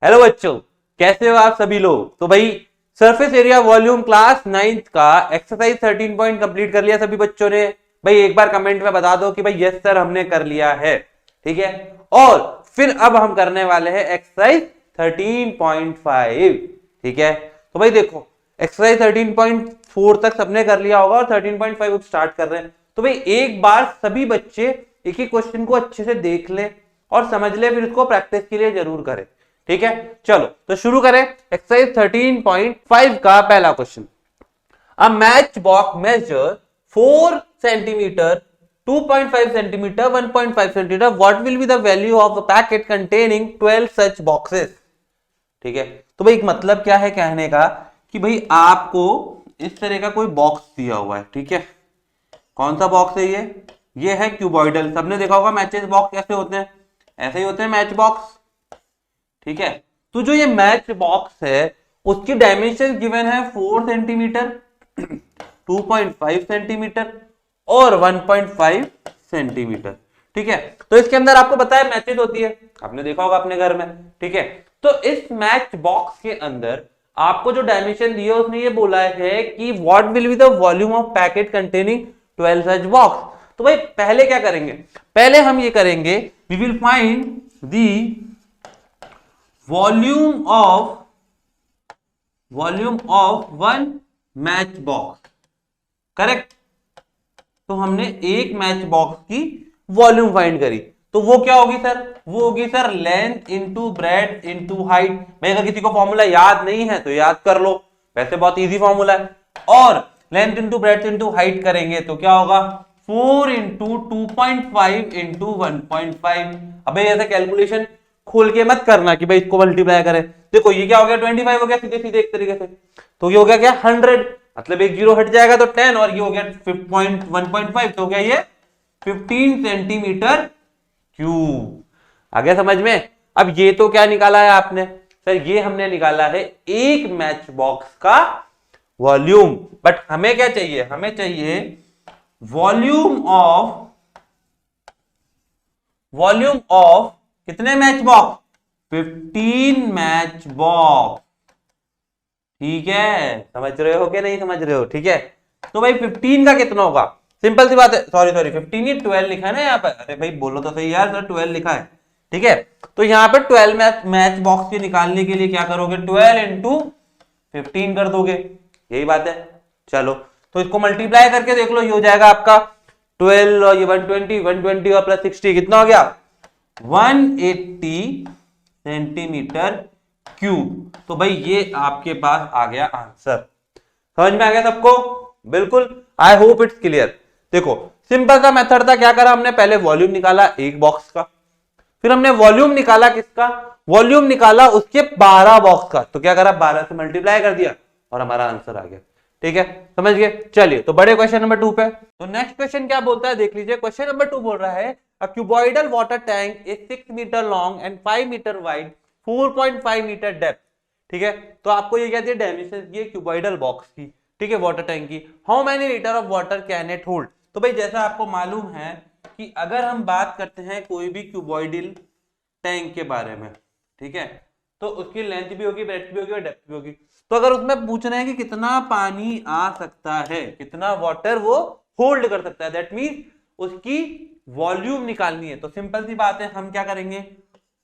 Hello बच्चों, कैसे हो आप सभी लोग। तो भाई surface area volume class 9th का एक्सरसाइज 13 पॉइंट कंप्लीट कर लिया सभी बच्चों ने। भाई एक बार कमेंट में बता दो कि भाई यस सर हमने कर लिया है। ठीक है, और फिर अब हम करने वाले हैं एक्सरसाइज 13.5। ठीक है, तो भाई देखो एक्सरसाइज 13.4 तक सबने कर लिया होगा और 13.5 स्टार्ट कर रहे हैं। तो भाई एक बार सभी बच्चे एक एक क्वेश्चन को अच्छे से देख ले और समझ ले, फिर इसको प्रैक्टिस के लिए जरूर करें। ठीक है, चलो तो शुरू करें एक्सरसाइज 13.5 का पहला question. A matchbox measure 4 centimetre, 2.5 centimetre, 1.5 centimetre. What will be the value of the packet containing 12 such boxes. ठीक है, तो भाई एक मतलब क्या है कहने का कि भाई आपको इस तरह का कोई बॉक्स दिया हुआ है। ठीक है, कौन सा बॉक्स है ये है क्यूबॉइडल। सबने देखा होगा मैचेस बॉक्स कैसे होते हैं, ऐसे ही होते हैं मैच बॉक्स। ठीक है, तो जो ये मैच बॉक्स है उसकी डायमेंशन गिवन है 4 सेंटीमीटर, 2.5 सेंटीमीटर और 1.5 सेंटीमीटर। ठीक है, तो इसके अंदर आपको पता है मैचेस होती है, आपने देखा होगा अपने घर में। ठीक है, तो इस मैच बॉक्स के अंदर आपको जो डायमेंशन दिया उसने ये बोला है कि what will be the volume of packet containing 12 such box. तो भाई पहले क्या करेंगे, पहले हम ये करेंगे we will find the volume of one matchbox. Correct, तो हमने एक मैच बॉक्स की वॉल्यूम फाइंड करी, तो वो क्या होगी सर, वो होगी sir length into breadth into height. भाई अगर किसी को फॉर्मूला याद नहीं है तो याद कर लो, वैसे बहुत इजी फॉर्मूला है। और length into breadth into height करेंगे तो क्या होगा 4 इंटू 2.5 इंटू 1.5। अब ऐसे कैलकुलेशन खोल के मत करना कि भाई इसको मल्टीप्लाई करें। देखो ये क्या हो गया 25 हो गया सीधे सीधे एक तरीके से, तो ये हो गया क्या 100, मतलब एक जीरो हट जाएगा तो 10, और ये हो गया 1.5 तो हो गया ये 15 सेंटीमीटर क्यूब। आ गया समझ में। अब ये तो क्या निकाला है आपने सर, ये हमने निकाला है एक मैच बॉक्स का वॉल्यूम। बट हमें क्या चाहिए, हमें चाहिए वॉल्यूम ऑफ कितने मैच बॉक्स, 15 मैच बॉक्स। ठीक है, समझ रहे हो कि नहीं समझ रहे हो। ठीक है, तो भाई 15 का कितना होगा, सिंपल सी बात है, सॉरी 15 ही 12 लिखा है ना यहाँ पर। अरे भाई बोलो तो सही यार, सर 12 लिखा है। ठीक है, तो यहाँ पर 12 मैच बॉक्स के निकालने के लिए क्या करोगे 12 इंटू 15 कर दोगे, यही बात है। चलो तो इसको मल्टीप्लाई करके देख लो, ये हो जाएगा आपका 12 और ये 120 और प्लस 60 कितना हो गया 180 सेंटीमीटर क्यूब। तो भाई ये आपके पास आ गया आंसर। समझ में आ गया सबको, बिल्कुल, आई होप इट्स क्लियर। देखो सिंपल सा मेथड था, क्या करा हमने, पहले वॉल्यूम निकाला एक बॉक्स का, फिर हमने वॉल्यूम निकाला किसका, वॉल्यूम निकाला उसके 12 बॉक्स का, तो क्या करा 12 से मल्टीप्लाई कर दिया और हमारा आंसर आ गया। ठीक है, समझ गए। चलिए तो बड़े क्वेश्चन नंबर 2 पे, तो नेक्स्ट क्वेश्चन क्या बोलता है देख लीजिए। क्वेश्चन नंबर 2 बोल रहा है a cuboidal water tank is 6 metre long and 5 metre wide, 4.5 metre depth. ठीक है, तो आपको ये क्या दिया डायमेंशन, ये क्यूबॉइडल बॉक्स की, ठीक है, वाटर टैंक की। How many litre of water can it hold. तो भाई जैसा आपको मालूम है कि अगर हम बात करते हैं कोई भी क्यूबॉइडल टैंक के बारे में, ठीक है, तो उसकी लेंथ भी होगी, ब्रेड्थ भी होगी और डेप्थ भी होगी। तो अगर उसमें पूछना है कि कितना पानी आ सकता है, कितना वाटर वो होल्ड कर सकता है, दैट मीन उसकी वॉल्यूम निकालनी है। तो सिंपल सी बात है, हम क्या करेंगे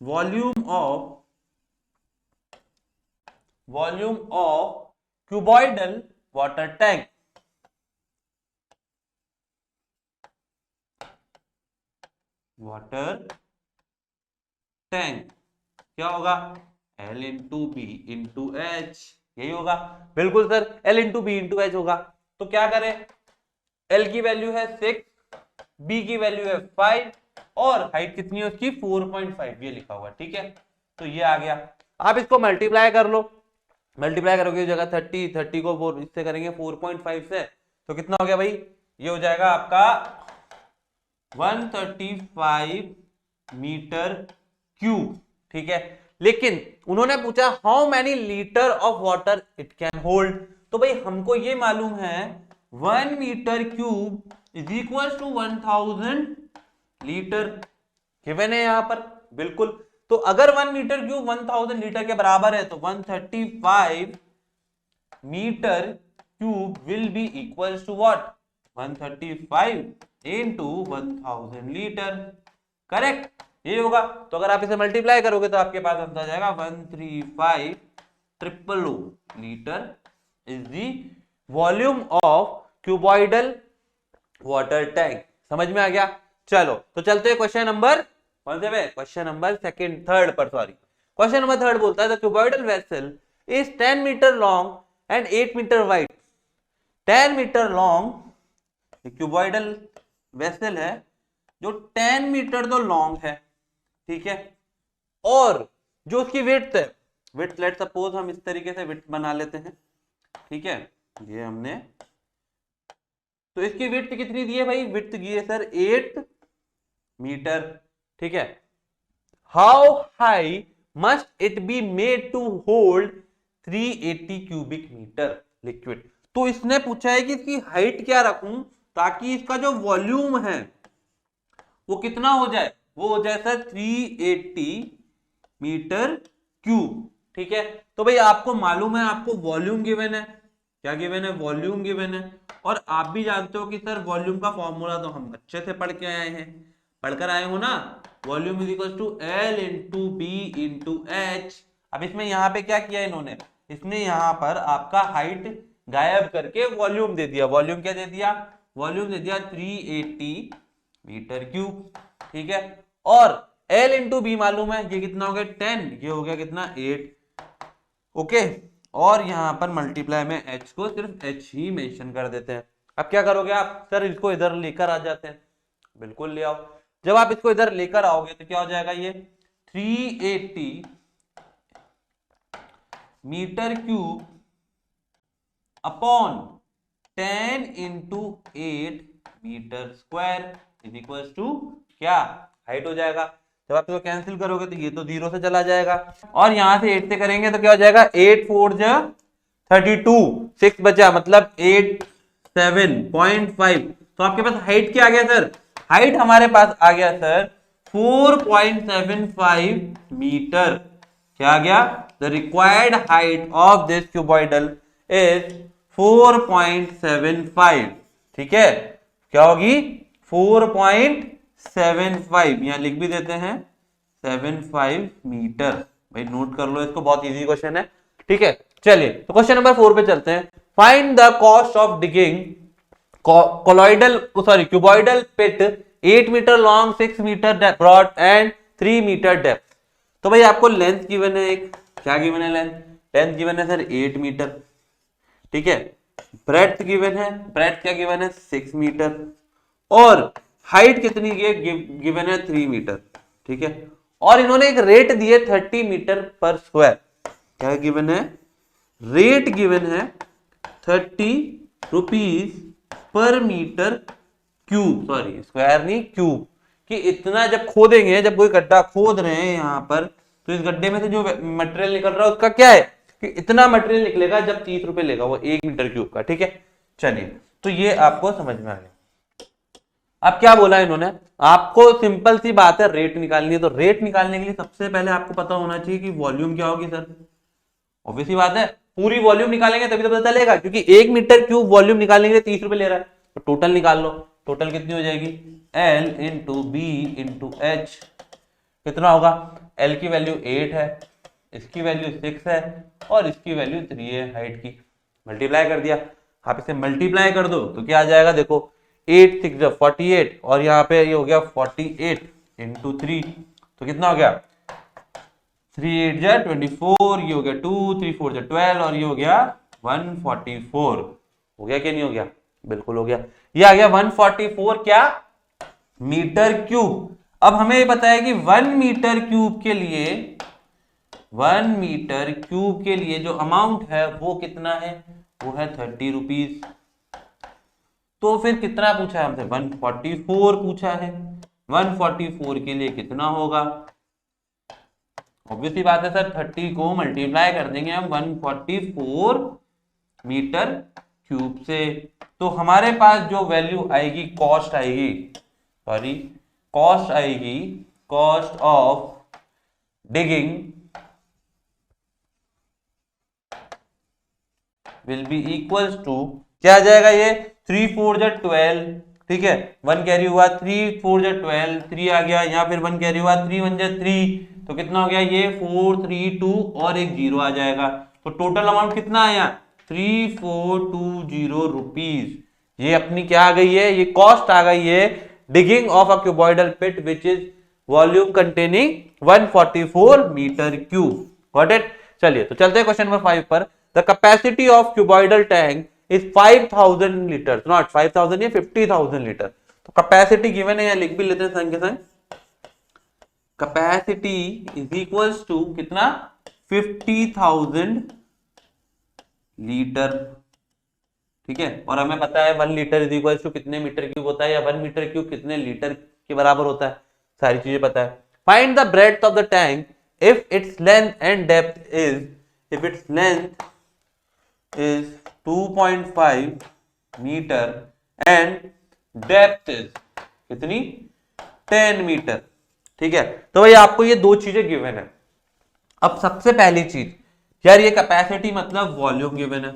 volume of cuboidal water tank, water tank क्या होगा L into B into H, यही होगा। बिल्कुल sir, L into B into H होगा। तो क्या करें, L की वैल्यू है 6, B की वैल्यू है 5 और हाइट कितनी है उसकी 4.5, ये लिखा हुआ। ठीक है, तो ये आ गया। आप इसको मल्टीप्लाई कर लो, मल्टीप्लाई करोगे जगह 30 को 4 इससे करेंगे 4.5 से, तो कितना हो गया भाई, ये हो जाएगा आपका 135 मीटर क्यूब। ठीक है, लेकिन उन्होंने पूछा how many litre of water it can hold. तो भाई हमको ये मालूम है 1 metre cube is equal to 1000 litre, given है यहां पर, बिल्कुल। तो अगर 1 मीटर क्यूब 1000 लीटर के बराबर है तो 135 metre cube will be equal to what, 135 into 1000 litre. Correct, ये होगा। तो अगर आप इसे मल्टीप्लाई करोगे तो आपके पास आंसर आ जाएगा 135 litre is the volume of cuboidal water tank. समझ में आ गया? चलो तो चलते हैं क्वेश्चन नंबर कौन से पे, क्वेश्चन नंबर थर्ड पर, सॉरी क्वेश्चन नंबर थर्ड बोलता है the cuboidal vessel is 10 metre long and 8 metre wide. 10 metre long cuboidal vessel है जो 10 मीटर तो लॉन्ग है, ठीक है, और जो उसकी विड्थ है, विड्थ लेट सपोज हम इस तरीके से विड्थ बना लेते हैं, ठीक है, ये हमने, तो इसकी विड्थ कितनी दी है भाई, विड्थ दी है सर 8 मीटर, ठीक है। How high must it be made to hold 380 cubic metre liquid. तो इसने पूछा है कि इसकी हाइट क्या रखूं ताकि इसका जो वॉल्यूम है वो कितना हो जाए, वो हो जाए सर 380 मीटर क्यूब, ठीक है। तो भाई आपको मालूम है, आपको वॉल्यूम गिवन है, क्या गिवन है, वॉल्यूम गिवन है, और आप भी जानते हो कि सर वॉल्यूम का फॉर्मूला तो हम अच्छे से पढ़ के आए हैं, पढ़कर आए हो ना, volume is equal to L into B into H. अब इसमें यहाँ पे क्या किया इन्होंने, इसने यहाँ पर आपका हाइट गायब करके वॉल्यूम दे दिया। वॉल्यूम क्या दे दिया, वॉल्यूम दे दिया 380 मीटर क्यूब, ठीक है। और एल इंटू बी मालूम है, ये कितना हो गया 10, ये हो गया कितना 8, ओके। और यहां पर मल्टीप्लाई में h को सिर्फ h ही मेंशन कर देते हैं। अब क्या करोगे आप, सर इसको इधर लेकर आ जाते हैं, बिल्कुल ले आओ। जब आप इसको इधर लेकर आओगे तो क्या हो जाएगा, ये 380 metre cube upon 10 into 8 metre square is equal to क्या, हाइट हो जाएगा। जब आप इसको कैंसिल करोगे तो ये तो 0 से चला जाएगा, और यहां से 8 से करेंगे तो क्या हो जाएगा, 8 4 जा 32, 6 बचा, मतलब 8 7.5। तो आपके पास हाइट क्या आ गया सर, हाइट हमारे पास आ गया सर 4.75 मीटर। क्या आ गया, the required height of this cuboidal is 4.75, ठीक है, क्या होगी 4.75, यहां लिख भी देते हैं 75 मीटर। भाई नोट कर लो इसको, बहुत इजी क्वेश्चन है, ठीक है। चलिए तो क्वेश्चन नंबर 4 पे चलते हैं। Find the cost of digging colloidal sorry cuboidal pit 8 metre long, 6 metre broad and 3 metre depth. तो भाई आपको लेंथ गिवन है, एक क्या गिवन है, लेंथ गिवन है सर 8 मीटर, ठीक है। ब्रेड्थ गिवन है, ब्रेड्थ क्या गिवन है 6 मीटर, और हाइट कितनी गिवन है 3 मीटर, ठीक है। और इन्होंने एक रेट दिए 30 मीटर पर स्क्वायर। क्या गिवन है, रेट गिवन है 30 रुपीज पर मीटर क्यूब, सॉरी स्क्वायर नहीं क्यूब, कि इतना जब खोदेंगे, जब कोई गड्ढा खोद रहे हैं यहां पर, तो इस गड्ढे में से जो मटेरियल निकल रहा है उसका क्या है कि इतना मटेरियल निकलेगा जब 30 रुपए लेगा वो 1 मीटर क्यूब का, ठीक है। चलिए तो ये आपको समझ में आ गया। अब क्या बोला इन्होंने, आपको सिंपल सी बात है रेट निकालनी है, तो रेट निकालने के लिए सबसे पहले आपको पता होना चाहिए कि वॉल्यूम क्या होगी सर। ऑब्वियस सी बात है, पूरी वॉल्यूम निकालेंगे तभी तो पता चलेगा, क्योंकि 1 मीटर क्यूब वॉल्यूम निकालने के लिए 30 रुपए ले रहा है, तो टोटल निकाल लो। टोटल कितनी हो जाएगी, L into B into H, कितना होगा, L की वैल्यू 8 है, इसकी वैल्यू 6 है, और इसकी वैल्यू 3 है हाइट की। मल्टीप्लाई कर दिया, आप इसे मल्टीप्लाई कर दो तो क्या आ जाएगा, देखो 8 6 48, और यहाँ पे ये हो गया 48 इंटू 3, तो कितना हो गया 3 8 जा 24, ये हो गया 2 3 4 जा 12, और ये हो गया 144। हो गया कि नहीं हो गया, बिल्कुल हो गया, ये आ गया 144 क्या मीटर क्यूब। अब हमें पता है कि 1 मीटर क्यूब के लिए, 1 मीटर क्यूब के लिए जो अमाउंट है वो कितना है, वो है 30 रुपीज। तो फिर कितना पूछा है हमसे, 144 पूछा है, 144 के लिए कितना होगा, ऑब्वियसली बात है सर 30 को मल्टीप्लाई कर देंगे हम 144 मीटर क्यूब से, तो हमारे पास जो वैल्यू आएगी, कॉस्ट आएगी, सॉरी कॉस्ट आएगी, cost of digging will be equals to, क्या आ जाएगा ये, 3 4 जा 12, ठीक है, 1 कैरी हुआ, 3 4 जा 12, 3 आ गया, यहाँ फिर 1 कैरी हुआ, 3 1 जा 3, तो कितना हो गया ये 4 3 2 और एक 0 आ जाएगा। तो टोटल अमाउंट कितना आया 3420 रुपीज। ये अपनी क्या आ गई है, ये कॉस्ट आ गई है digging of a cuboidal pit which is volume containing 144 metre cube. Got it. चलिए तो चलते हैं क्वेश्चन नंबर 5 पर। The capacity of cuboidal tank is 5000 litre, not 5000 ये 50,000 लीटर। तो कैपेसिटी गिवन है, यहाँ लिख भी लेते हैं संग के संग। कैपेसिटी इज इक्वल्स टू कितना 50,000 लीटर, ठीक है। और हमें पता है 1 लीटर इज इक्वल्स टू कितने मीटर क्यूब होता है, या 1 मीटर क्यूब कितने लीटर के बराबर होता है, सारी चीजें पता है। Find the breadth of the tank if it's length and depth is, if it's length is 2.5 metre and depth is कितनी 10 मीटर, ठीक है। तो भाई आपको ये दो चीजें गिवन है। अब सबसे पहली चीज यार, ये कैपेसिटी मतलब वॉल्यूम गिवन है,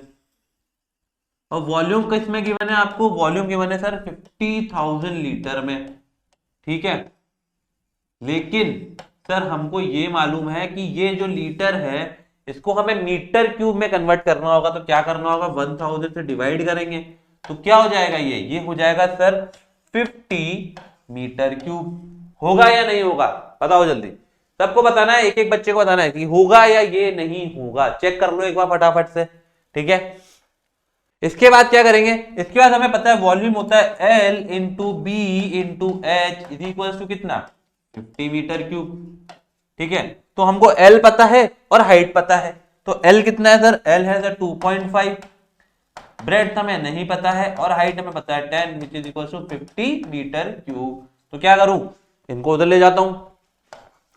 और वॉल्यूम किस में गिवन है आपको, वॉल्यूम गिवन है सर 50,000 लीटर में, ठीक है। लेकिन सर हमको ये मालूम है कि ये जो लीटर है इसको हमें मीटर क्यूब में कन्वर्ट करना होगा। तो क्या करना होगा, 1000 से डिवाइड करेंगे, तो क्या हो जाएगा ये हो जाएगा सर 50 मीटर क्यूब। होगा या नहीं होगा बताओ जल्दी, सबको बताना है, एक एक बच्चे को बताना है कि होगा या ये नहीं होगा। चेक कर लो एक बार फटाफट से, ठीक है। इसके बाद क्या करेंगे, इसके बाद हमें पता है वॉल्यूम होता है L into B into H is equal to कितना 50 मीटर क्यूब, ठीक है। तो हमको L पता है और हाइट पता है, तो L कितना है सर, L है सर 2.5, ब्रेड्थ हमें नहीं पता है और हाइट हमें पता है 10 which is equal to 50 metre cube. तो क्या करूं, इनको उधर ले जाता हूं,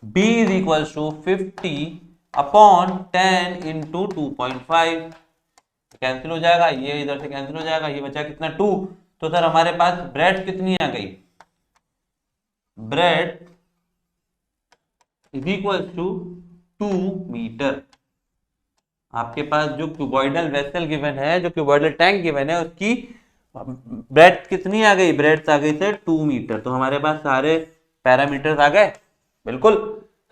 B is equal to 50 upon 10 into 2.5, cancel हो जाएगा, ये इधर से कैंसिल हो जाएगा, ये बचा कितना 2। तो सर हमारे पास ब्रेड्थ कितनी आ गई, breadth is equal to 2 metre. आपके पास जो क्यूबॉइडल वेसल गिवन है, जो क्यूबॉइडल टैंक गिवन है, उसकी ब्रेड्थ कितनी आ गई, ब्रेड्थ आ गई सर 2 मीटर। तो हमारे पास सारे पैरामीटर्स आ गए, बिल्कुल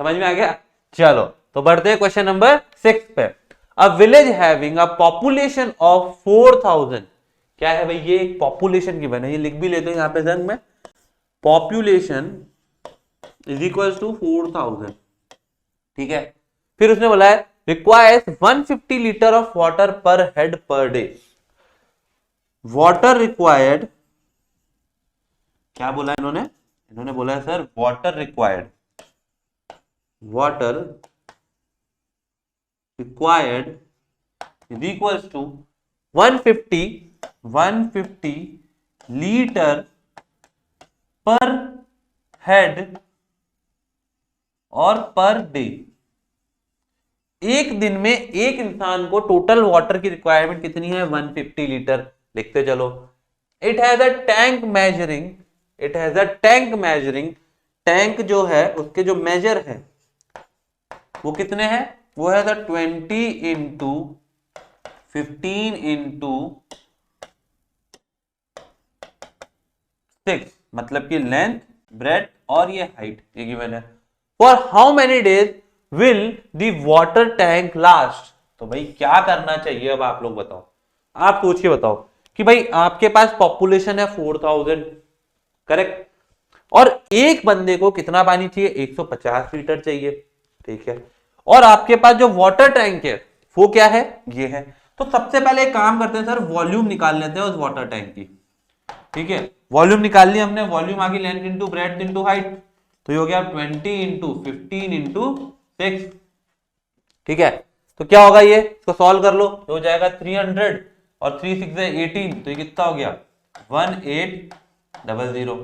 समझ में आ गया। चलो तो बढ़ते हैं क्वेश्चन नंबर 6 पे। A village having a population of 4000, क्या है भाई, ये एक पॉपुलेशन गिवन है, ये लिख भी लेते हैं यहाँ पे जंग में, पॉपुलेशन इज इक्वल टू 4000, ठीक है। फिर उसने बोला है requires 150 litre of water per head per day. Water required, क्या बोला इन्होंने, इन्होंने बोला है sir water required, water required is equal to 150 litre per head और पर डे। एक दिन में एक इंसान को टोटल वाटर की रिक्वायरमेंट कितनी है 150 लीटर, लिखते चलो। It has a tank measuring, it has a tank measuring, tank जो है उसके जो मेजर है वो कितने हैं, वो है सर 20 इंटू 15 इंटू 6, मतलब कि लेंथ ब्रेड्थ और ये हाइट, ये गिवन है। For how many days will the water tank last. तो भाई क्या करना चाहिए, अब आप लोग बताओ, आप पूछ के बताओ कि भाई आपके पास पॉपुलेशन है 4000, करेक्ट, और एक बंदे को कितना पानी चाहिए 150 लीटर चाहिए, ठीक है। और आपके पास जो वाटर टैंक है वो क्या है, ये है। तो सबसे पहले एक काम करते हैं सर, वॉल्यूम निकाल लेते हैं उस वाटर टैंक की, ठीक है। वॉल्यूम निकाल लिया हमने, वॉल्यूम आ गई length into breadth into height, तो ये हो गया 20 इंटू 15 इंटू 6, ठीक है। तो क्या होगा, ये इसको सॉल्व कर लो, तो हो जाएगा 300 और 3 6 18, तो ये कितना हो गया 1800,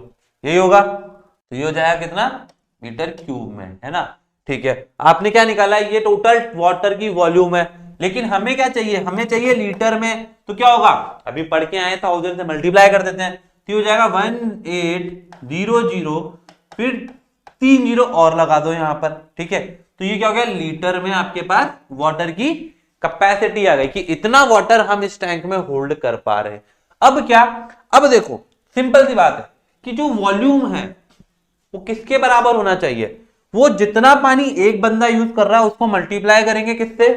यही होगा। तो ये हो जाएगा कितना मीटर क्यूब में, है ना, ठीक है। आपने क्या निकाला, ये टोटल वाटर की वॉल्यूम है, लेकिन हमें क्या चाहिए, हमें चाहिए लीटर में। तो क्या होगा, अभी पढ़ के आए 1000 से मल्टीप्लाई कर देते हैं, तो हो जाएगा 1800, फिर 3 जीरो और लगा दो यहां पर, ठीक है। तो ये क्या हो गया, लीटर में आपके पास वाटर की कैपेसिटी आ गई कि इतना वाटर हम इस टैंक में होल्ड कर पा रहे हैं। अब क्या, अब देखो सिंपल सी बात है कि जो वॉल्यूम है वो किसके बराबर होना चाहिए, वो जितना पानी एक बंदा यूज कर रहा है उसको मल्टीप्लाई करेंगे किससे,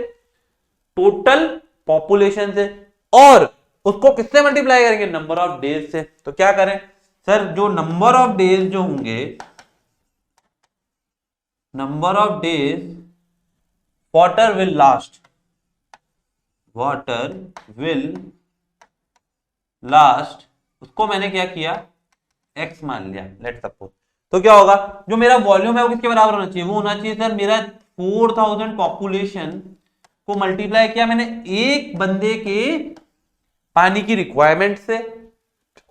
टोटल पॉपुलेशन से, और उसको किससे मल्टीप्लाई करेंगे, नंबर ऑफ डेज से। तो क्या करें सर, जो नंबर ऑफ डेज जो होंगे, number of days water will last, water will last, उसको मैंने क्या किया, एक्स मान लिया, लेट सपोज। तो क्या होगा, जो मेरा वॉल्यूम है वो किसके बराबर होना चाहिए, वो होना चाहिए सर मेरा 4000 पॉपुलेशन को मल्टीप्लाई किया मैंने एक बंदे के पानी की रिक्वायरमेंट से,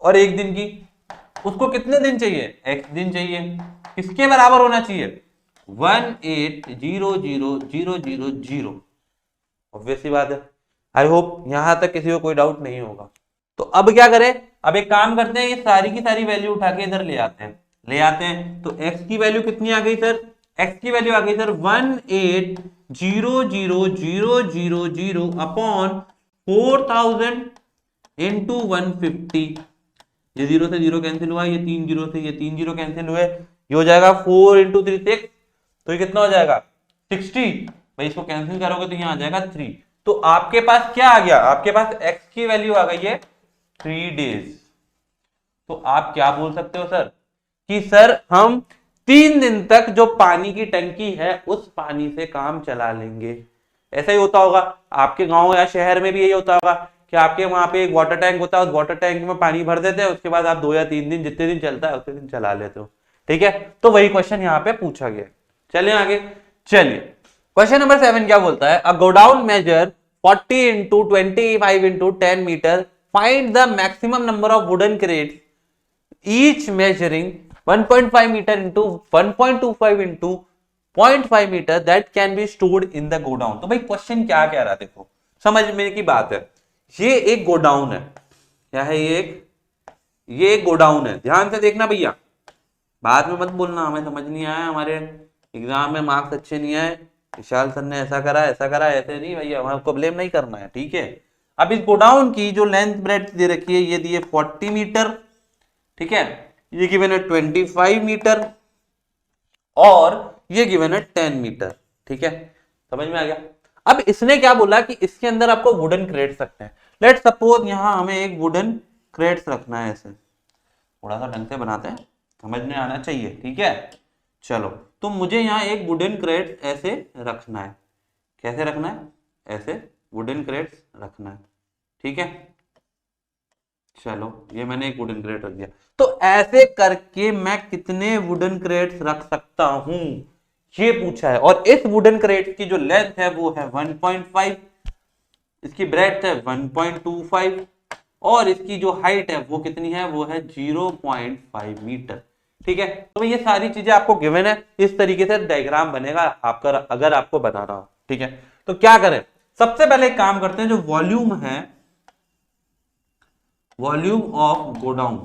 और एक दिन की, उसको कितने दिन चाहिए, एक्स दिन चाहिए, किसके बराबर होना चाहिए, 1800000। ऑब्वियस सी बात है। आई होप यहां तक किसी को कोई डाउट नहीं होगा। तो अब क्या करें, अब एक काम करते हैं, ये सारी की सारी वैल्यू उठा के इधर ले आते हैं, ले आते हैं। तो x की वैल्यू कितनी आ गई सर, x की वैल्यू आ गई सर 1800000 अपॉन 4000 इंटू 150। ये जीरो से जीरो कैंसिल हुआ, ये तीन जीरो से ये तीन जीरो कैंसिल हुए, ये हो जाएगा 4 इंटू 3 6। तो ये कितना हो जाएगा 60। भाई इसको कैंसिल करोगे तो यहाँ आ जाएगा 3। तो आपके पास क्या आ गया, आपके पास x की वैल्यू आ गई है 3 डेज। तो आप क्या बोल सकते हो सर कि सर हम 3 दिन तक जो पानी की टंकी है उस पानी से काम चला लेंगे। ऐसा ही होता होगा आपके गांव या शहर में भी, यही होता होगा कि आपके वहां पे एक वाटर टैंक होता है, उस वाटर टैंक में पानी भर देते हैं, उसके बाद आप 2 या 3 दिन, जितने दिन चलता है उतने दिन चला लेते हो। ठीक है, तो वही क्वेश्चन यहाँ पे पूछा गया। चलिए आगे, चलिए क्वेश्चन नंबर 7 क्या बोलता है, a godown measure 40 into 25 into 10 metre, find the maximum number of wooden crates each measuring 1.5 metre into 1.25 into 0.5 metre that can be stored in the godown. तो भाई क्वेश्चन क्या कह रहा है, देखो समझ में की बात है, ये एक गोडाउन है, क्या है ये एक गोडाउन है, ध्यान से देखना भैया, बाद में मत बोलना हमें समझ नहीं आया, हमारे एग्जाम में मार्क्स अच्छे नहीं आए, विशाल सर ने ऐसा करा ऐसे नहीं भैया, हमको ब्लेम नहीं करना है। ठीक है, अब इस गोडाउन की जो लेंथ ब्रेड्थ दे रखी है, ये दिए 40 मीटर, ठीक है, ये गिवन है 25 मीटर, और ये गिवन है 10 मीटर। ठीक है, समझ में आ गया। अब इसने क्या बोला कि इसके अंदर आपको वुडन क्रेट्स रखने हैं। लेट सपोज यहां हमें एक वुडन क्रेट्स रखना है, ऐसे थोड़ा सा ढंग से बनाते हैं, समझ में आना चाहिए। ठीक है, चलो, तो मुझे यहाँ एक वुडन क्रेट्स ऐसे रखना है, कैसे रखना है, ऐसे वुडन क्रेट्स रखना है। ठीक है, चलो ये मैंने एक वुडन क्रेट रख दिया। तो ऐसे करके मैं कितने वुडन क्रेट्स रख सकता हूं, ये पूछा है। और इस वुडन क्रेट की जो लेंथ है वो है 1.5, इसकी ब्रेड्थ है 1.25, और इसकी जो हाइट है वो कितनी है, वो है 0.5 मीटर। ठीक है, तो ये सारी चीजें आपको गिवन है, इस तरीके से डायग्राम बनेगा आपका, अगर आपको बनाना हो। ठीक है, तो क्या करें, सबसे पहले एक काम करते हैं, जो वॉल्यूम है, volume of godown,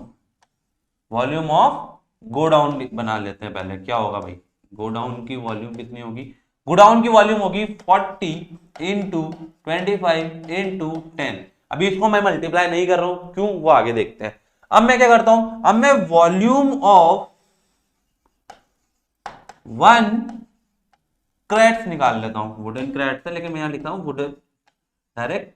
volume of godown बना लेते हैं पहले। क्या होगा भाई, गोडाउन की वॉल्यूम कितनी होगी, गोडाउन की वॉल्यूम होगी 40 इंटू 25 इंटू 10। अभी इसको मैं मल्टीप्लाई नहीं कर रहा हूं, क्यों, वो आगे देखते हैं। अब मैं क्या करता हूं, अब मैं वॉल्यूम ऑफ 1 क्रेट्स निकाल लेता हूं, वुडन क्रेट्स है, लेकिन मैं यहां लिखा हूं वुडन डायरेक्ट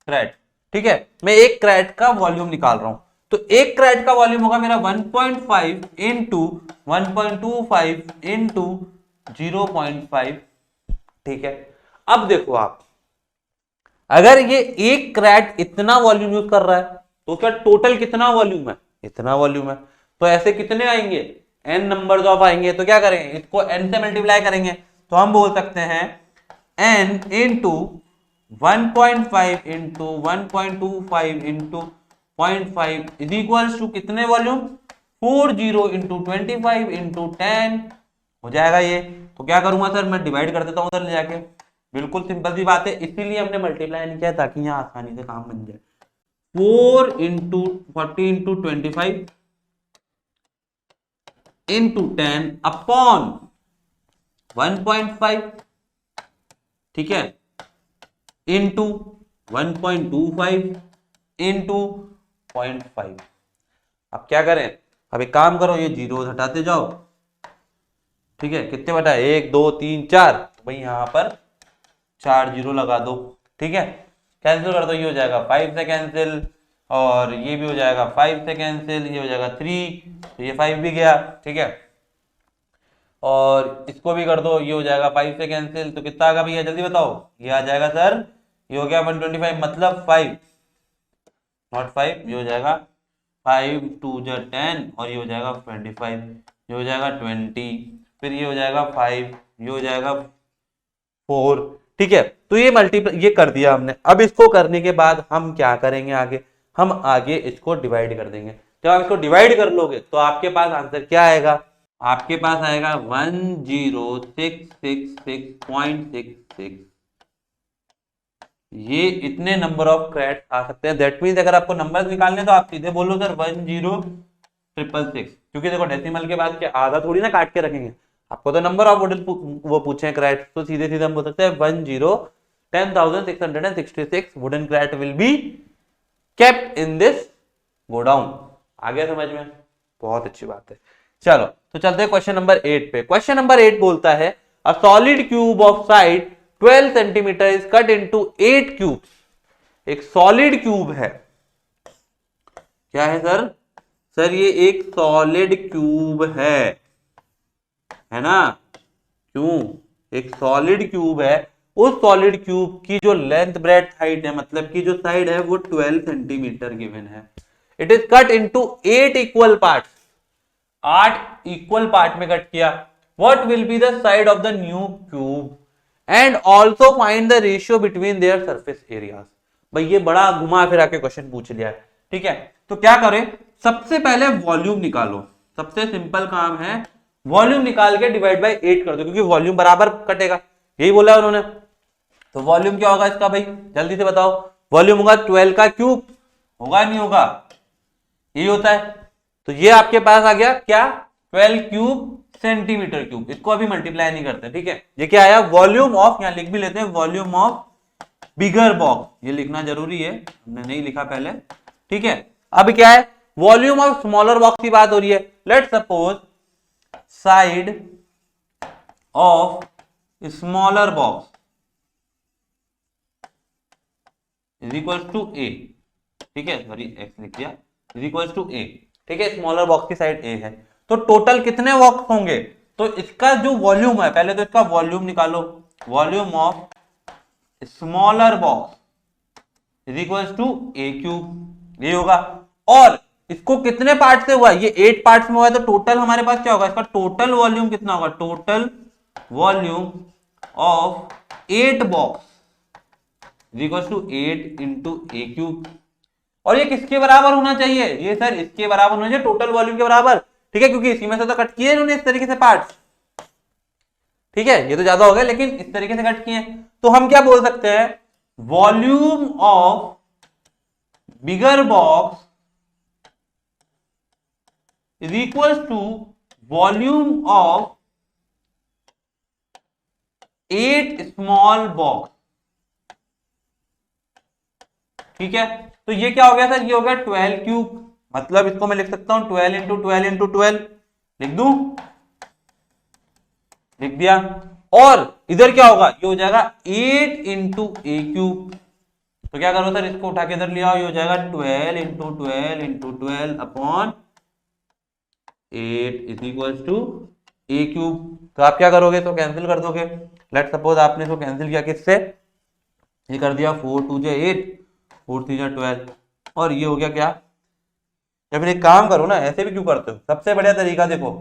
क्रेट। ठीक है, मैं एक क्रेट का वॉल्यूम निकाल रहा हूं, तो एक क्रेट का वॉल्यूम होगा मेरा 1.5 इंटू 1.25 इंटू 0.5। ठीक है, अब देखो आप, अगर ये एक क्रेट इतना वॉल्यूम यूज कर रहा है तो क्या टोटल कितना वॉल्यूम है, इतना वॉल्यूम है। तो ऐसे कितने आएंगे, n नंबर्स ऑफ आएंगे। तो क्या करेंगे, इसको n से मल्टीप्लाई करेंगे, तो हम बोल सकते हैं n into 1.5 into 1.25 into 0.5 is equal to कितने वॉल्यूम, 40 इंटू 25 इंटू 10 हो जाएगा ये। तो क्या करूंगा सर, मैं डिवाइड कर देता हूं उधर ले जाके, बिल्कुल सिंपल सी बात है, इसीलिए हमने मल्टीप्लाई नहीं किया ताकि यहां आसानी से काम बन जाए। 4 इंटू 40 इंटू 25 इंटू 10 अपॉन 1.5, ठीक है, इंटू 1.25 इंटू 0.5। अब क्या करें, अब एक काम करो, ये जीरो हटाते जाओ, ठीक है, कितने बटा 1 2 3 4, भाई यहां पर 4 जीरो लगा दो, ठीक है, कैंसिल कर दो, ये हो जाएगा 5 से कैंसिल, और ये भी हो जाएगा 5 से कैंसिल, ये हो जाएगा 3, तो ये 5 भी गया, ठीक है, और इसको भी कर दो, ये हो जाएगा 5 से कैंसिल, तो कितना आएगा भैया जल्दी बताओ, ये आ जाएगा सर, ये हो गया 125, मतलब 5 नॉट 5, ये हो जाएगा 5 2 जा 10, और ये हो जाएगा 25, ये हो जाएगा 20, फिर ये हो जाएगा 5, ये हो जाएगा 4, ठीक है। तो ये मल्टीप्लाई ये कर दिया हमने। अब इसको करने के बाद हम क्या करेंगे आगे, हम आगे इसको डिवाइड कर देंगे। जब आप इसको डिवाइड कर लोगे तो आपके पास आंसर क्या आएगा, आपके पास आएगा 10666.66। ये इतने नंबर ऑफ क्रैट्स आ सकते हैं। दैट मीन्स अगर आपको नंबर निकालने तो आप सीधे बोलो सर 10666, क्योंकि देखो डेसिमल के बाद क्या आधा थोड़ी ना काट के रखेंगे, आपको तो नंबर ऑफ वुडन वो पूछे क्रैट्स, तो सीधे सीधे हम बोल सकते हैं 10,666 wooden crate will be kept in this godown. आ गया समझ में, बहुत अच्छी बात है। चलो तो चलते हैं क्वेश्चन नंबर 8 पे। क्वेश्चन नंबर 8 बोलता है a solid cube of side 12 centimetre is cut into 8 cubes. एक सॉलिड क्यूब है, क्या है सर, सर ये एक सॉलिड क्यूब है ना, क्यों, एक सॉलिड क्यूब है, उस सॉलिड क्यूब की जो लेंथ ब्रेड्थ हाइट है, मतलब की जो साइड है वो 12 सेंटीमीटर गिवन है। It is cut into 8 equal parts, 8 equal part में कट किया। What will be the side of the new cube and also find the ratio between their surface areas. भाई ये बड़ा घुमा फिरा के क्वेश्चन पूछ लिया है, ठीक है। तो क्या करें, सबसे पहले वॉल्यूम निकालो, सबसे सिंपल काम है, वॉल्यूम निकाल के डिवाइड बाय 8 कर दो, क्योंकि वॉल्यूम बराबर कटेगा, यही बोला है उन्होंने। तो वॉल्यूम क्या होगा इसका भाई, जल्दी से बताओ, वॉल्यूम होगा 12 का क्यूब, होगा नहीं होगा, यही होता है। तो ये आपके पास आ गया क्या, 12 क्यूब सेंटीमीटर क्यूब। इसको अभी मल्टीप्लाई नहीं करते, ठीक है। ये क्या आया, वॉल्यूम ऑफ, यहां लिख भी लेते हैं, वॉल्यूम ऑफ बिगर बॉक्स, ये लिखना जरूरी है, हमने नहीं लिखा पहले, ठीक है। अब क्या है, वॉल्यूम ऑफ स्मॉलर बॉक्स की बात हो रही है। Let suppose side of smaller box is equal to A, ठीक है, सॉरी एक्स लिख दिया, इज इक्वल टू ए, ठीक है, स्मॉलर बॉक्स की साइड ए है। तो टोटल कितने बॉक्स होंगे, तो इसका जो वॉल्यूम है, पहले तो इसका वॉल्यूम निकालो, volume of smaller box is equal to a cube, ये होगा। और इसको कितने पार्ट से हुआ, ये 8 पार्ट्स में हुआ है, तो टोटल हमारे पास क्या होगा, इसका टोटल वॉल्यूम कितना होगा, total volume of 8 box is equal to 8 into a cube. और ये किसके बराबर होना चाहिए, ये सर इसके बराबर होना चाहिए, टोटल वॉल्यूम के बराबर, ठीक है, क्योंकि इसी में से तो कट किए इन्होंने इस तरीके से पार्ट्स, ठीक है, ये तो ज्यादा हो गया, लेकिन इस तरीके से कट किए हैं। तो हम क्या बोल सकते हैं, volume of bigger box is equal to volume of 8 small box, ठीक है। तो ये क्या हो गया सर, ये हो गया 12 क्यूब, मतलब इसको मैं लिख सकता हूं 12 इंटू 12 इंटू 12, लिख दूं, लिख दिया। और इधर क्या होगा, ये हो जाएगा 8 इंटू ए क्यूब। तो क्या करो सर, इसको उठा के इधर ले आओ, ये हो जाएगा 12 into 12 into 12 upon 8 is equal to a cube. तो आप क्या करोगे, तो कैंसिल कर दोगे। लेट सपोज आपने इसको कैंसिल किया किससे, ये कर दिया 4 2 जा 8, 4 3 जा 12, और ये हो गया क्या। या फिर एक काम करो ना, ऐसे भी क्यों करते हो, सबसे बढ़िया तरीका देखो,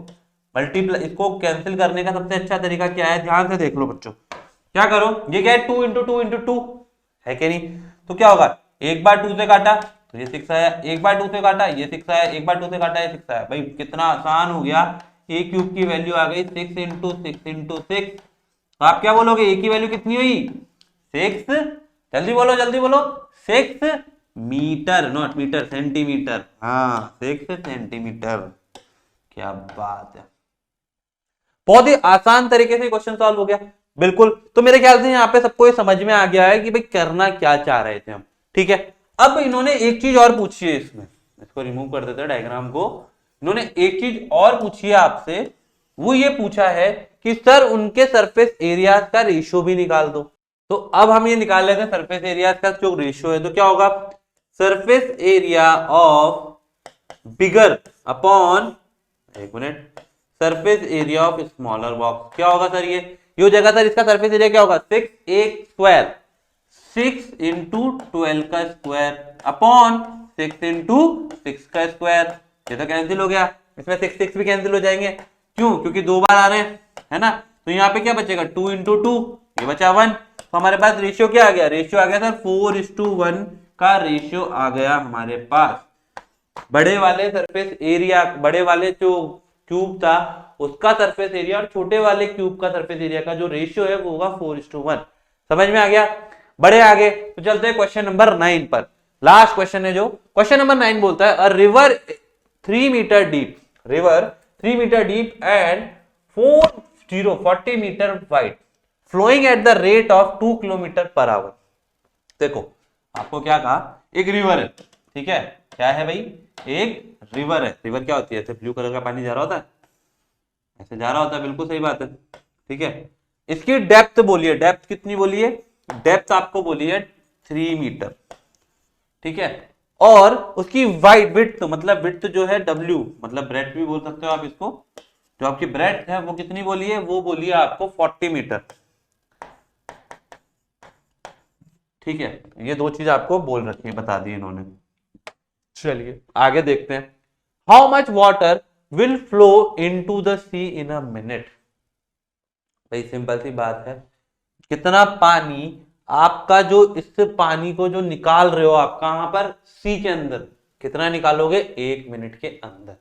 मल्टीप्लाई, इसको कैंसिल करने का सबसे अच्छा तरीका क्या है, ध्यान से देख लो बच्चों। क्या करो, ये क्या है 2 इंटू 2 इंटू 2 है कि नहीं, तो क्या होगा, एक बार 2 से काटा तो ये 6 आया, एक बार 2 से काटा ये 6 आया, एक बार 2 से काटा ये 6 आया। भाई कितना आसान हो गया, ए क्यूब की वैल्यू आ गई 6 इंटू 6 इंटू 6। तो आप क्या बोलोगे, ए की वैल्यू कितनी हुई 6, जल्दी बोलो जल्दी बोलो, 6 मीटर, नॉट मीटर, सेंटीमीटर, हाँ 6 सेंटीमीटर, क्या बात है। बहुत ही आसान तरीके से क्वेश्चन सॉल्व हो गया। बिल्कुल, तो मेरे ख्याल से यहाँ पे सबको ये समझ में आ गया है कि भाई करना क्या चाह रहे थे हम। ठीक है, अब इन्होंने एक चीज और पूछी है, इसमें इसको रिमूव कर देते हैं डायग्राम को। इन्होंने एक चीज और पूछी है आपसे, वो ये पूछा है कि सर उनके सरफेस एरियाज का रेशियो भी निकाल दो। तो अब हम ये निकाल लेते हैं सरफेस एरियाज का जो रेशियो है, तो क्या होगा, surface area of bigger upon, एक minute, surface area of smaller box. क्या होगा सर, ये हो जाएगा सर, इसका सरफेस एरिया क्या होगा, 6 स्क्वायर, 6 इंटू 12 का स्क्वायर अपॉन 6 इंटू 6 का स्क्वायर। ये तो कैंसिल हो गया, इसमें 6 भी कैंसिल हो जाएंगे, क्यों, क्योंकि 2 बार आ रहे हैं, है ना। तो यहाँ पे क्या बचेगा, 2 इंटू 2, ये बचा 1। तो हमारे पास रेशियो क्या आ गया, रेशियो आ गया सर 4:1 का रेशियो आ गया हमारे पास। बड़े वाले सरफेस एरिया, बड़े वाले जो क्यूब था उसका सरफेस एरिया और छोटे वाले क्यूब का सरफेस एरिया का जो रेशियो है वो होगा 4:1। समझ में आ गया। बड़े आगे तो चलते हैं क्वेश्चन नंबर 9 पर। लास्ट क्वेश्चन है जो क्वेश्चन नंबर 9 बोलता है, a river 3 metre deep, river 3 metre deep and 40 metre wide, flowing at the rate of 2 kilometre per hour. देखो आपको क्या कहा, एक रिवर है, ठीक है, क्या है भाई, एक रिवर है। रिवर क्या होती है, ऐसे ब्लू कलर का पानी जा रहा होता है, ऐसे जा रहा होता है, बिल्कुल सही बात है, ठीक है। इसकी डेप्थ बोलिए, डेप्थ कितनी बोलिए, डेप्थ आपको बोलिए 3 मीटर, ठीक है। और उसकी वाइड विड्थ, मतलब विड्थ जो है W, मतलब ब्रेड्थ भी बोल सकते हो आप इसको, जो आपकी ब्रेड्थ है वो कितनी बोलिए, वो बोलिए आपको 40 मीटर, ठीक है। ये दो चीज आपको बोल रखी है, बता दी इन्होंने। चलिए आगे देखते हैं, how much water will flow into the sea in a minute. भाई सिंपल सी बात है, कितना पानी आपका, जो इस पानी को जो निकाल रहे हो आप कहां पर, सी के अंदर, कितना निकालोगे 1 मिनट के अंदर,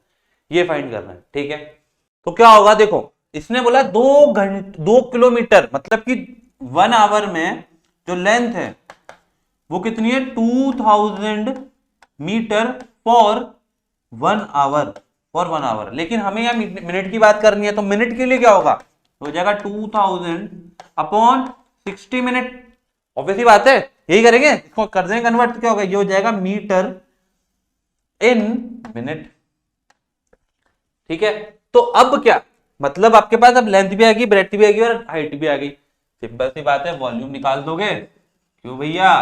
ये फाइंड करना है, ठीक है। तो क्या होगा, देखो इसने बोला 2 किलोमीटर, मतलब कि 1 आवर में जो लेंथ है वो कितनी है, 2000 metre for 1 hour, for 1 hour. लेकिन हमें यहाँ मिनट की बात करनी है, तो मिनट के लिए क्या होगा, हो जाएगा 2000 अपॉन 60 मिनट। ऑब्वियसली बात है, यही करेंगे, इसको कर देंगे कन्वर्ट, तो क्या होगा, ये हो जाएगा मीटर इन मिनट, ठीक है। तो अब क्या मतलब, आपके पास अब लेंथ भी आ गई, ब्रेड्थ भी आ गई और हाइट भी आ गई। सिंपल सी बात है, वॉल्यूम निकाल दोगे, क्यों भैया,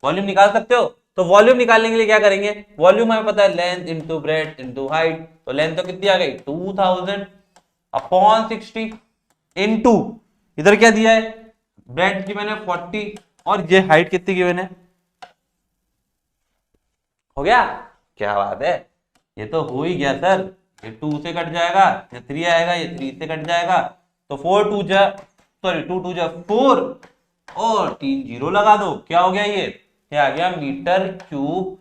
वॉल्यूम निकाल सकते हो। तो वॉल्यूम निकालने के लिए क्या करेंगे, वॉल्यूम हमें पता है length into breadth into height, तो लेंथ तो कितनी आ गई 2000 अपॉन 60 इंटू, इधर क्या दिया है, ब्रेड्थ की मैंने 40 और ये हाइट कितनी की मैंने, हो गया, क्या बात है, ये तो हो ही गया सर। ये 2 से कट जाएगा, ये 3 आएगा, ये 3 से कट जाएगा, तो 4 2 जा, सॉरी 2 2 जा 4 और 3 जीरो लगा दो, क्या हो गया, ये आ गया मीटर क्यूब।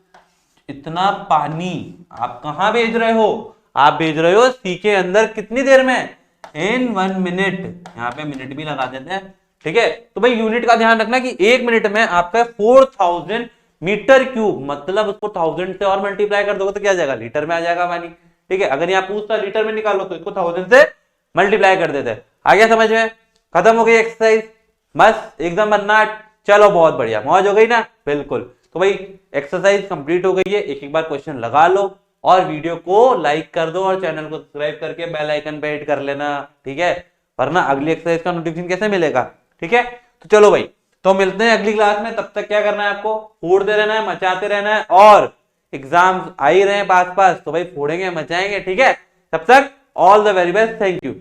इतना पानी आप कहां भेज रहे हो, आप भेज रहे हो सी के अंदर, कितनी देर में, इन 1 मिनट, यहाँ पे मिनट भी लगा देते हैं, ठीक है। तो भाई यूनिट का ध्यान रखना कि 1 मिनट में आपका 4000 मीटर क्यूब, मतलब उसको 1000 से और मल्टीप्लाई कर दोगे तो क्या आ जाएगा, लीटर में आ जाएगा पानी, ठीक है। अगर यहाँ पूछता लीटर में निकालो तो इसको 1000 से मल्टीप्लाई कर देते हैं। आ गया समझ में, खत्म हो गई एक्सरसाइज, मस्त एकदम बन्नाट, चलो बहुत बढ़िया, मौज हो गई ना, बिल्कुल। तो भाई एक्सरसाइज कंप्लीट हो गई है, एक एक बार क्वेश्चन लगा लो और वीडियो को लाइक कर दो और चैनल को सब्सक्राइब करके बेल आइकन पे हिट कर लेना, ठीक है, वरना अगली एक्सरसाइज का नोटिफिकेशन कैसे मिलेगा, ठीक है। तो चलो भाई, तो मिलते हैं अगली क्लास में, तब तक क्या करना है आपको, फोड़ते रहना है, मचाते रहना है, और एग्जाम्स आ ही रहे हैं पास पास, तो भाई फोड़ेंगे मचाएंगे, ठीक है। तब तक all the very best, thank you.